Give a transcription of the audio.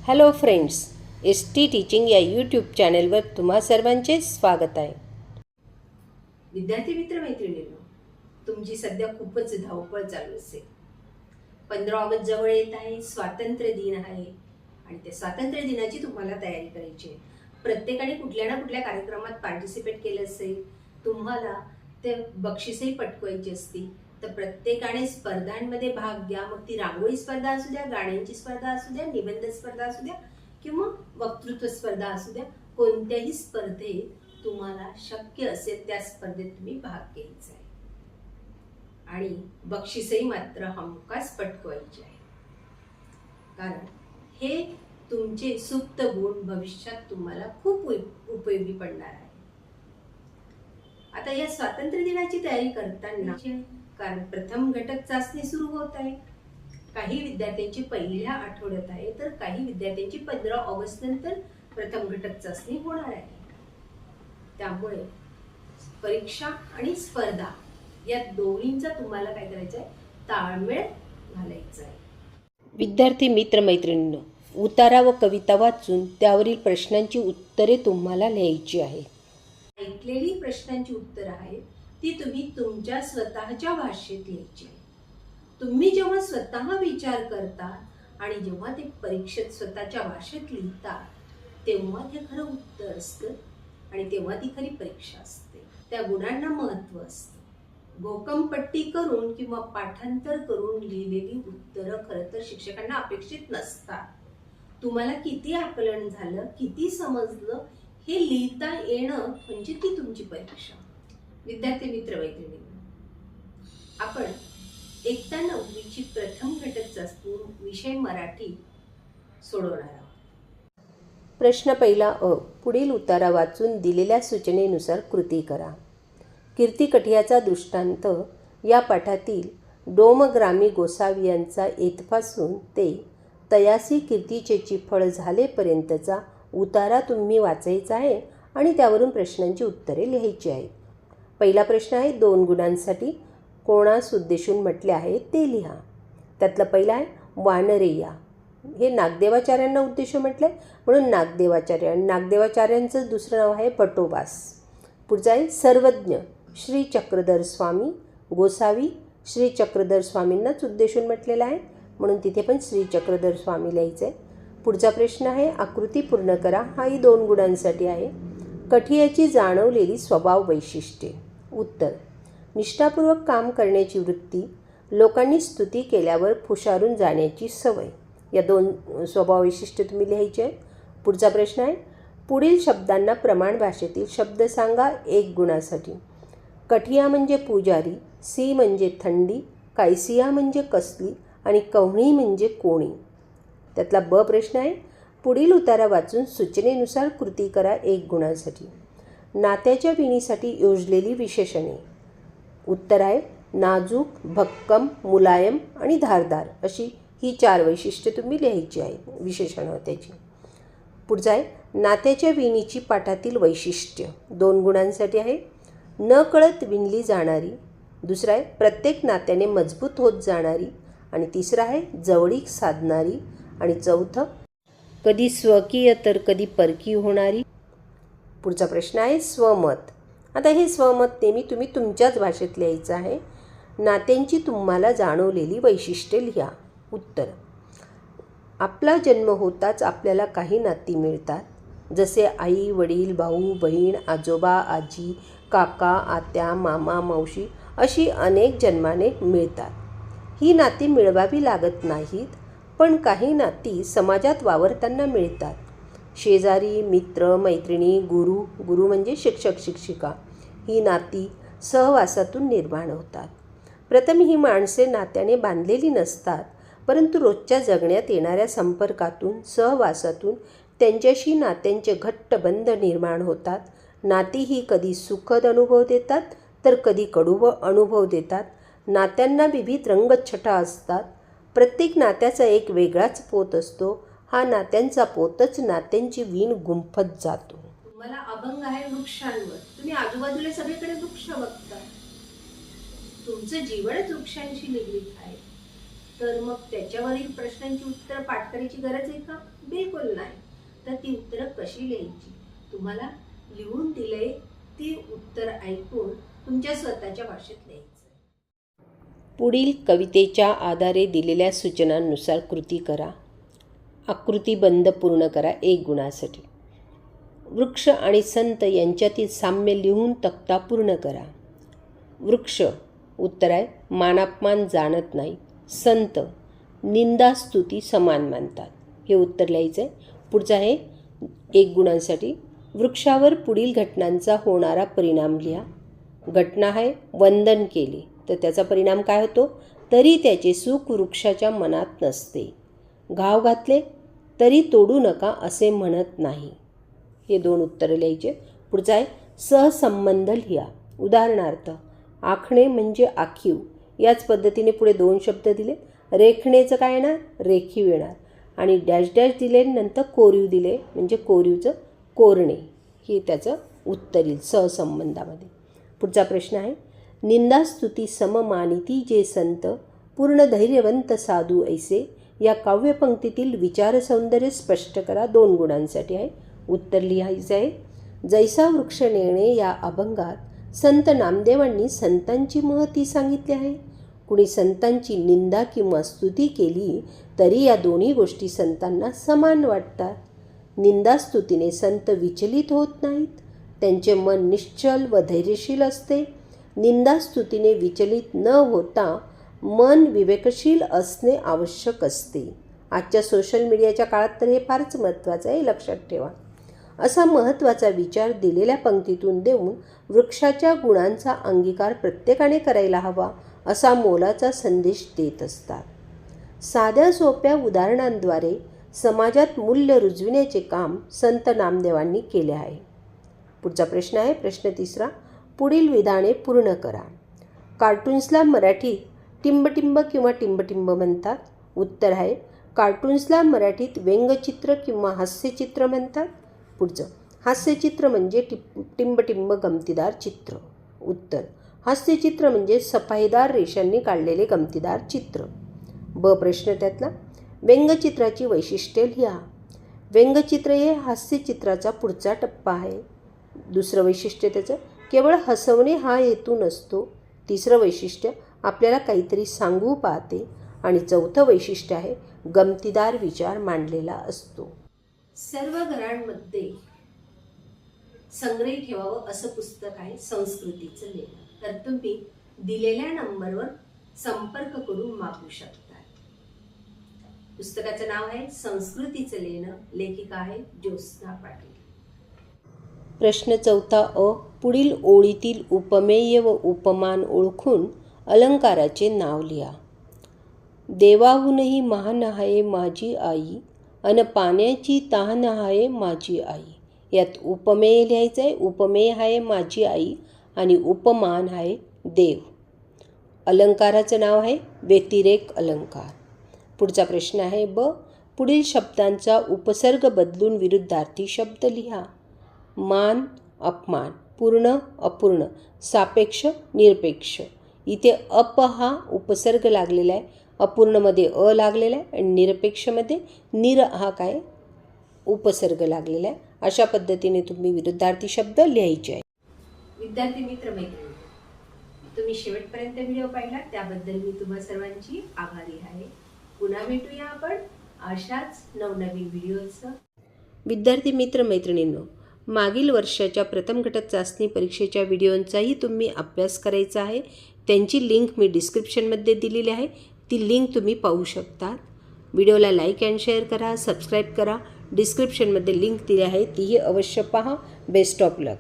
Hello friends, ST teaching या YouTube चॅनलवर तुम्हा सर्वांचे स्वागत आहे. विद्यार्थी मित्र मैत्रिणींनो, तुमची सध्या खूपच धावपळ चालू असेल. 15 ऑगस्ट जवळ येत आहे, स्वातंत्र्य दिन आहे आणि त्या स्वातंत्र्य दिनाची तुम्हाला तयारी करायची आहे. प्रत्येकाने कुठल्या ना कुठल्या कार्यक्रमात पार्टिसिपेट केलं असेल, तुम्हाला ते बक्षीसही पटकवायची असतील, तर प्रत्येकाने स्पर्धांमध्ये भाग घ्या. मग ती रांगोळी स्पर्धा असू द्या, गाण्यांची स्पर्धा असू द्या, निबंध स्पर्धा असू द्या किंवा वक्तृत्व स्पर्धा असू द्या, कोणत्याही स्पर्धेत तुम्हाला शक्य असेल त्या स्पर्धेत तुम्ही भाग घ्यायचा आहे आणि बक्षीसही मात्र हमखास पटकवायचे आहे. कारण हे तुमचे सुप्त गुण भविष्यात तुम्हाला खूप उपयोगी पडणार आहे. आता या स्वातंत्र्य दिनाची तयारी करताना कारण प्रथम घटक चाचणी सुरू होत आहे. काही विद्यार्थ्यांची पहिल्या आठवड्यात आहे, तर काही विद्यार्थ्यांची 15 ऑगस्ट नंतर प्रथम घटक चाचणी होणार आहे. त्यामुळे परीक्षा आणि स्पर्धा या दोन्हींचा तुम्हाला काय करायचं आहे, ताळमेळ घालायचा आहे. विद्यार्थी मित्रमैत्रिणींनो, उतारा व कविता वाचून त्यावरील प्रश्नांची उत्तरे तुम्हाला लिहायची आहेत. ऐकलेली प्रश्नांची उत्तरं आहेत ती तुम्ही तुमच्या स्वतःच्या भाषेत लिहायची आहे. तुम्ही जेव्हा स्वतः विचार करता आणि जेव्हा ते परीक्षेत स्वतःच्या भाषेत लिहिता, तेव्हा ते खरं उत्तर असतं आणि तेव्हा ती खरी परीक्षा असते. त्या गुणांना महत्त्व असतं. घोकमपट्टी करून किंवा पाठांतर करून लिहिलेली उत्तरं खरं तर शिक्षकांना अपेक्षित नसतात. तुम्हाला किती आकलन झालं, किती समजलं हे लिहिता येणं म्हणजे ती तुमची परीक्षा. विद्यार्थी मित्रमैत्रिणींनो, आपण इयत्ता 9वीची प्रथम घटक चाचणी विषय मराठी सोडवणार आहोत. प्रश्न पहिला अ. पुढील उतारा वाचून दिलेल्या सूचनेनुसार कृती करा. कीर्ती कठियाचा दृष्टांत या पाठातील डोमग्रामी गोसावी यांचा येथपासून ते तयासी कीर्तीचेची फळ झालेपर्यंतचा उतारा तुम्ही वाचायचा आहे आणि त्यावरून प्रश्नांची उत्तरे लिहायची आहेत. पहिला प्रश्न आहे 2 गुणांसाठी कोणास उद्देशून म्हटले आहे ते लिहा. त्यातलं पहिलं आहे वानरेया. हे नागदेवाचार्यांना उद्देशून म्हटलं आहे म्हणून नागदेवाचार्य. नागदेवाचार्यांचं दुसरं नाव आहे भटोबास. पुढचं आहे सर्वज्ञ श्री चक्रधर स्वामी. गोसावी श्री चक्रधर स्वामींनाच उद्देशून म्हटलेलं आहे म्हणून तिथे पण श्री चक्रधर स्वामी लिहायचं आहे. पुढचा प्रश्न आहे आकृती पूर्ण करा. हाही 2 गुणांसाठी आहे. कठियाची जाणवलेली स्वभाव वैशिष्ट्ये. उत्तर निष्ठापूर्वक काम करण्याची वृत्ती, लोकांनी स्तुती केल्यावर फुशारून जाण्याची सवय. या 2 स्वभाव वैशिष्ट्ये तुम्ही लिहायचे आहे. पुढचा प्रश्न आहे पुढील शब्दांना प्रमाण भाषेतील शब्द सांगा 1 गुणासाठी. कठिया म्हणजे पुजारी, सी म्हणजे थंडी, कायसिया म्हणजे कसली आणि कवणी म्हणजे कोणी. त्यातला ब प्रश्न आहे पुढील उतारा वाचून सूचनेनुसार कृती करा 1 गुणासाठी. नात्याच्या विणीसाठी योजलेली विशेषणे. उत्तर आहे नाजूक, भक्कम, मुलायम आणि धारदार अशी ही 4 वैशिष्ट्ये तुम्ही लिहायची आहेत, विशेषणं त्याची. पुढचं आहे नात्याच्या विणीची पाठातील वैशिष्ट्य. 2 गुणांसाठी आहे. न कळत विणली जाणारी. दुसरं आहे प्रत्येक नात्याने मजबूत होत जाणारी आणि तिसरं आहे जवळीक साधणारी आणि चौथं कधी स्वकीय तर कधी परकीय होणारी. पुढचा प्रश्न आहे स्वमत. आता हे स्वमत नेहमी तुम्ही तुमच्याच भाषेत लिहायचं आहे. नात्यांची तुम्हाला जाणवलेली वैशिष्ट्ये लिहा. उत्तर आपला जन्म होताच आपल्याला काही नाती मिळतात, जसे आई, वडील, भाऊ, बहीण, आजोबा, आजी, काका, आत्या, मामा, मावशी अशी अनेक जन्माने मिळतात. ही नाती मिळवावी लागत नाहीत, पण काही नाती समाजात वावरताना मिळतात. शेजारी, मित्र, मैत्रिणी, गुरु म्हणजे शिक्षक शिक्षिका ही नाती सहवासातून निर्माण होतात. प्रथम ही माणसे नात्याने बांधलेली नसतात, परंतु रोजच्या जगण्यात येणाऱ्या संपर्कातून सहवासातून त्यांच्याशी नात्यांचे घट्ट बंध निर्माण होतात. नाती ही कधी सुखद अनुभव देतात तर कधी कडू अनुभव देतात. नात्यांना विविध रंगछटा असतात. प्रत्येक नात्याचा एक वेगळाच पोत असतो. हा नात्यांचा पोतच नात्यांची वीण गुंफत जातो. तुम्हाला अभंग आहे वृक्षांवर. तुम्ही आजूबाजूला सगळीकडे वृक्ष बघता. तुमचं जीवनच वृक्षांशी निगडीत आहे. तर मग त्याच्यावरील प्रश्नांची उत्तरं पाठ करायची गरज आहे का? बिलकुल नाही. तर ती उत्तरं कशी लिहायची? तुम्हाला लिहून दिले, ती उत्तर ऐकून तुमच्या स्वतःच्या भाषेत लिहायचं. पुढील कवितेच्या आधारे दिलेल्या सूचनांनुसार कृती करा. आकृतीबंध पूर्ण करा 1 गुणासाठी. वृक्ष आणि संत यांच्यातील साम्य लिहून तक्ता पूर्ण करा. वृक्ष उत्तर आहे मानापमान जाणत नाही. संत निंदास्तुती समान मानतात. हे उत्तर लिहायचं आहे. पुढचं आहे 1 गुणांसाठी. वृक्षावर पुढील घटनांचा होणारा परिणाम लिहा. घटना आहे वंदन केले तर त्याचा परिणाम काय होतो? तरी त्याचे सुख वृक्षाच्या मनात नसते. घाव घातले तरी तोडू नका असे म्हणत नाही. हे 2 उत्तरं लिहायचे. पुढचं आहे सहसंबंध लिहा. उदाहरणार्थ आखणे म्हणजे आखीव. याच पद्धतीने पुढे 2 शब्द दिले. रेखणेचं काय येणार? रेखीव येणार. आणि डॅश डॅश दिले नंतर कोरीव दिले म्हणजे कोरीवचं कोरणे. हे त्याचं उत्तर येईल सहसंबंधामध्ये. पुढचा प्रश्न आहे निंदास्तुती सममानिती जे संत पूर्ण धैर्यवंत साधू ऐसे. या काव्यपंक्तीतील विचारसौंदर्य स्पष्ट करा. 2 गुणांसाठी आहे. उत्तर लिहायचं आहे जैसा वृक्ष नेणे या अभंगात संत नामदेवांनी संतांची महती सांगितली आहे. कुणी संतांची निंदा किंवा स्तुती केली तरी या दोन्ही गोष्टी संतांना समान वाटतात. निंदास्तुतीने संत विचलित होत नाहीत. त्यांचे मन निश्चल व धैर्यशील असते. निंदास्तुतीने विचलित न होता मन विवेकशील असणे आवश्यक असते. आजच्या सोशल मीडियाच्या काळात तर हे फारच महत्त्वाचं आहे, लक्षात ठेवा. असा महत्त्वाचा विचार दिलेल्या पंक्तीतून देऊन वृक्षाच्या गुणांचा अंगीकार प्रत्येकाने करायला हवा असा मोलाचा संदेश देत असतात. साध्या सोप्या उदाहरणांद्वारे समाजात मूल्य रुजविण्याचे काम संत नामदेवांनी केले आहे. पुढचा प्रश्न आहे प्रश्न 3. पुढील विधाने पूर्ण करा. कार्टून्सला मराठीत टिंबटिंब किंवा टिंबटिंब म्हणतात. उत्तर आहे कार्टून्सला मराठीत व्यंगचित्र किंवा हास्यचित्र म्हणतात. पुढचं हास्यचित्र म्हणजे टिंबटिंब गमतीदार चित्र. उत्तर हास्यचित्र म्हणजे सफाईदार रेषांनी काढलेले गमतीदार चित्र. ब प्रश्न त्यातला व्यंगचित्राची वैशिष्ट्ये लिहा. व्यंगचित्र हे हास्यचित्राचा पुढचा टप्पा आहे. दुसरं वैशिष्ट्य त्याचं केवळ हसवणे हा हेतू नसतो. तिसरं वैशिष्ट्य आपल्याला काहीतरी सांगू पाहते. आणि चौथं वैशिष्ट्य आहे गमतीदार विचार मांडलेला असतो. सर्व घरांमध्ये संग्रही ठेवावं असं पुस्तक आहे संस्कृतीचं लेणं. तर तुम्ही दिलेल्या नंबरवर संपर्क करून मागवू शकता. पुस्तकाचं नाव आहे संस्कृतीचं लेणं. लेखिका आहे ज्योत्स्ना पाटील. प्रश्न 4 अ. पुढील ओळीतील उपमेय व उपमान ओळखून अलंकाराचे नाव लिहा. देवाहूनही महान आहे माझी आई अन पाण्याची तहान आहे माझी आई. यात उपमेय लिहायचं आहे. उपमेय आहे माझी आई आणि उपमान आहे देव. अलंकाराचं नाव आहे व्यतिरेक अलंकार. पुढचा प्रश्न आहे ब. पुढील शब्दांचा उपसर्ग बदलून विरुद्धार्थी शब्द लिहा. मान अपमान, पूर्ण अपूर्ण, सापेक्ष निरपेक्ष. इथे अप हा उपसर्ग लागलेला आहे. अपूर्णमध्ये अ लागलेला आहे आणि निरपेक्षमध्ये निर हा काय उपसर्ग लागलेला आहे. अशा पद्धतीने तुम्ही विरुद्धार्थी शब्द लिहायचे आहे. विद्यार्थी मित्र मैत्रिणी, तुम्ही शेवटपर्यंत व्हिडिओ पाहिला त्याबद्दल मी तुम्हा सर्वांची आभारी आहे. पुन्हा भेटूया आपण अशाच नवनवीन व्हिडिओचं. विद्यार्थी मित्र मैत्रिणींनो, मागील वर्षाच्या प्रथम घटक चाचणी परीक्षेच्या व्हिडिओंचाही तुम्ही अभ्यास करायचा आहे. त्यांची लिंक मी डिस्क्रिप्शनमध्ये दिलेली आहे. ती लिंक तुम्ही पाहू शकता. व्हिडिओला लाईक अँड शेअर करा, सबस्क्राईब करा. डिस्क्रिप्शनमध्ये लिंक दिली आहे, तीही अवश्य पहा. Best of luck.